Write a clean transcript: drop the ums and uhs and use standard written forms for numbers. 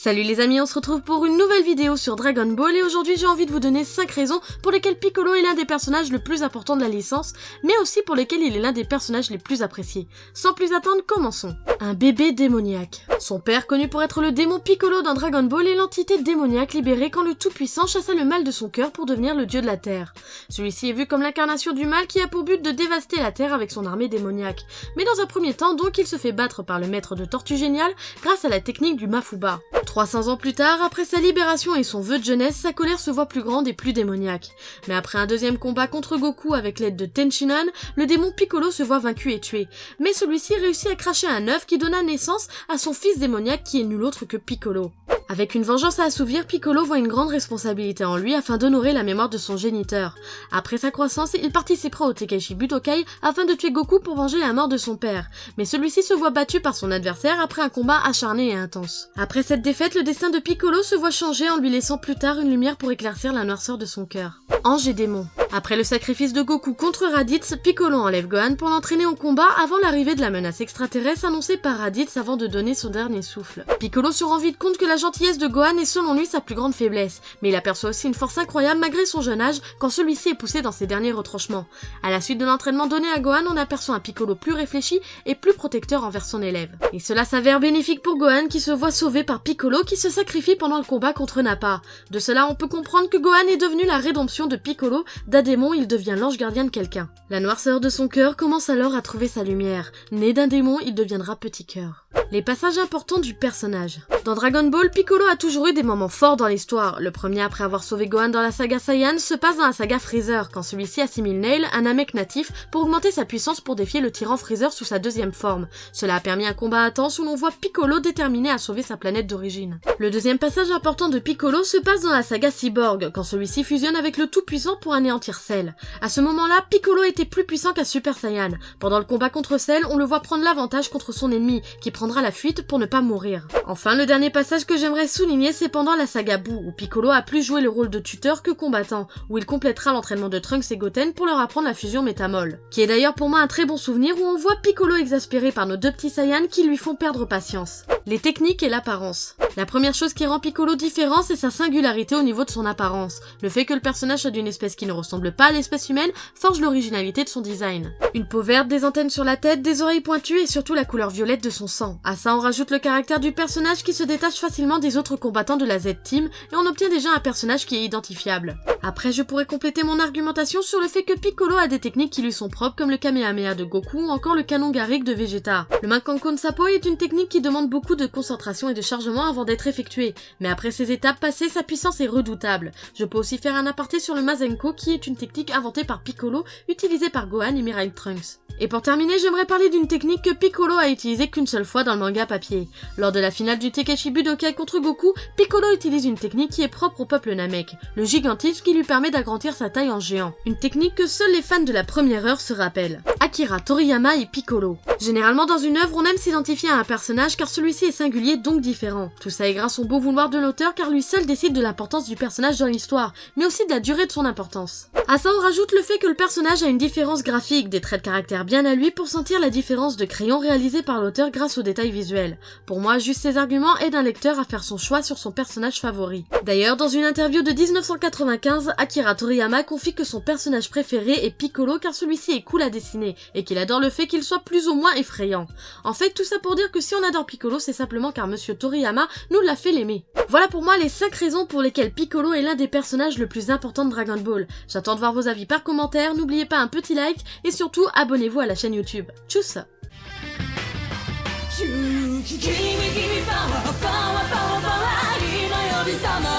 Salut les amis, on se retrouve pour une nouvelle vidéo sur Dragon Ball et aujourd'hui j'ai envie de vous donner 5 raisons pour lesquelles Piccolo est l'un des personnages le plus importants de la licence, mais aussi pour lesquelles il est l'un des personnages les plus appréciés. Sans plus attendre, commençons. Un bébé démoniaque. Son père, connu pour être le démon Piccolo dans Dragon Ball, est l'entité démoniaque libérée quand le Tout-Puissant chassa le mal de son cœur pour devenir le dieu de la Terre. Celui-ci est vu comme l'incarnation du mal qui a pour but de dévaster la Terre avec son armée démoniaque. Mais dans un premier temps donc, il se fait battre par le maître de Tortue Géniale grâce à la technique du Mafuba. 300 ans plus tard, après sa libération et son vœu de jeunesse, sa colère se voit plus grande et plus démoniaque. Mais après un deuxième combat contre Goku avec l'aide de Tenshinhan, le démon Piccolo se voit vaincu et tué. Mais celui-ci réussit à cracher un œuf qui donna naissance à son fils démoniaque qui est nul autre que Piccolo. Avec une vengeance à assouvir, Piccolo voit une grande responsabilité en lui afin d'honorer la mémoire de son géniteur. Après sa croissance, il participera au Tenkaichi Budokai afin de tuer Goku pour venger la mort de son père. Mais celui-ci se voit battu par son adversaire après un combat acharné et intense. Après cette défaite, le destin de Piccolo se voit changer en lui laissant plus tard une lumière pour éclaircir la noirceur de son cœur. Ange et démon. Après le sacrifice de Goku contre Raditz, Piccolo enlève Gohan pour l'entraîner au combat avant l'arrivée de la menace extraterrestre annoncée par Raditz avant de donner son dernier souffle. Piccolo se rend vite compte que la gentillesse de Gohan est selon lui sa plus grande faiblesse, mais il aperçoit aussi une force incroyable malgré son jeune âge quand celui-ci est poussé dans ses derniers retranchements. À la suite de l'entraînement donné à Gohan, on aperçoit un Piccolo plus réfléchi et plus protecteur envers son élève. Et cela s'avère bénéfique pour Gohan qui se voit sauvé par Piccolo qui se sacrifie pendant le combat contre Nappa. De cela on peut comprendre que Gohan est devenu la rédemption de Piccolo, d'un démon il devient l'ange gardien de quelqu'un. La noirceur de son cœur commence alors à trouver sa lumière. Né d'un démon, il deviendra petit cœur. Les passages importants du personnage. Dans Dragon Ball, Piccolo a toujours eu des moments forts dans l'histoire. Le premier après avoir sauvé Gohan dans la saga Saiyan se passe dans la saga Freezer, quand celui-ci assimile Nail, un Namek natif, pour augmenter sa puissance pour défier le tyran Freezer sous sa deuxième forme. Cela a permis un combat intense où l'on voit Piccolo déterminé à sauver sa planète d'origine. Le deuxième passage important de Piccolo se passe dans la saga Cyborg, quand celui-ci fusionne avec le Tout-Puissant pour anéantir Cell. À ce moment-là, Piccolo était plus puissant qu'un Super Saiyan. Pendant le combat contre Cell, on le voit prendre l'avantage contre son ennemi, qui prendra la fuite pour ne pas mourir. Enfin, le dernier passage que j'aimerais souligner, c'est pendant la saga Boo, où Piccolo a plus joué le rôle de tuteur que combattant, où il complétera l'entraînement de Trunks et Goten pour leur apprendre la fusion Métamol. Qui est d'ailleurs pour moi un très bon souvenir où on voit Piccolo exaspéré par nos deux petits Saiyans qui lui font perdre patience. Les techniques et l'apparence. La première chose qui rend Piccolo différent, c'est sa singularité au niveau de son apparence. Le fait que le personnage soit d'une espèce qui ne ressemble pas à l'espèce humaine forge l'originalité de son design. Une peau verte, des antennes sur la tête, des oreilles pointues et surtout la couleur violette de son sang. À ça on rajoute le caractère du personnage qui se détache facilement des autres combattants de la Z-Team et on obtient déjà un personnage qui est identifiable. Après je pourrais compléter mon argumentation sur le fait que Piccolo a des techniques qui lui sont propres comme le Kamehameha de Goku ou encore le canon Garrick de Vegeta. Le Mankankon Sapoi est une technique qui demande beaucoup de concentration et de chargement avant d'être effectuée, mais après ces étapes passées, sa puissance est redoutable. Je peux aussi faire un aparté sur le Mazenko qui est une technique inventée par Piccolo, utilisée par Gohan et Mirai Trunks. Et pour terminer, j'aimerais parler d'une technique que Piccolo a utilisée qu'une seule fois dans le manga papier. Lors de la finale du Tenkaichi Budokai contre Goku, Piccolo utilise une technique qui est propre au peuple Namek, le gigantisme qui lui permet d'agrandir sa taille en géant. Une technique que seuls les fans de la première heure se rappellent. Akira Toriyama et Piccolo. Généralement dans une œuvre, on aime s'identifier à un personnage car celui-ci est singulier donc différent. Tout ça est grâce au beau vouloir de l'auteur car lui seul décide de l'importance du personnage dans l'histoire, mais aussi de la durée de son importance. À ça on rajoute le fait que le personnage a une différence graphique, des traits de caractère bien à lui pour sentir la différence de crayon réalisé par l'auteur grâce aux détails visuels. Pour moi, juste ces arguments aident un lecteur à faire son choix sur son personnage favori. D'ailleurs, dans une interview de 1995, Akira Toriyama confie que son personnage préféré est Piccolo car celui-ci est cool à dessiner et qu'il adore le fait qu'il soit plus ou moins effrayant. En fait, tout ça pour dire que si on adore Piccolo, c'est simplement car Monsieur Toriyama nous l'a fait l'aimer. Voilà pour moi les 5 raisons pour lesquelles Piccolo est l'un des personnages le plus importants de Dragon Ball. J'attends de voir vos avis par commentaire, n'oubliez pas un petit like et surtout abonnez-vous à la chaîne YouTube. Tchuss! Give me power, power, power, power,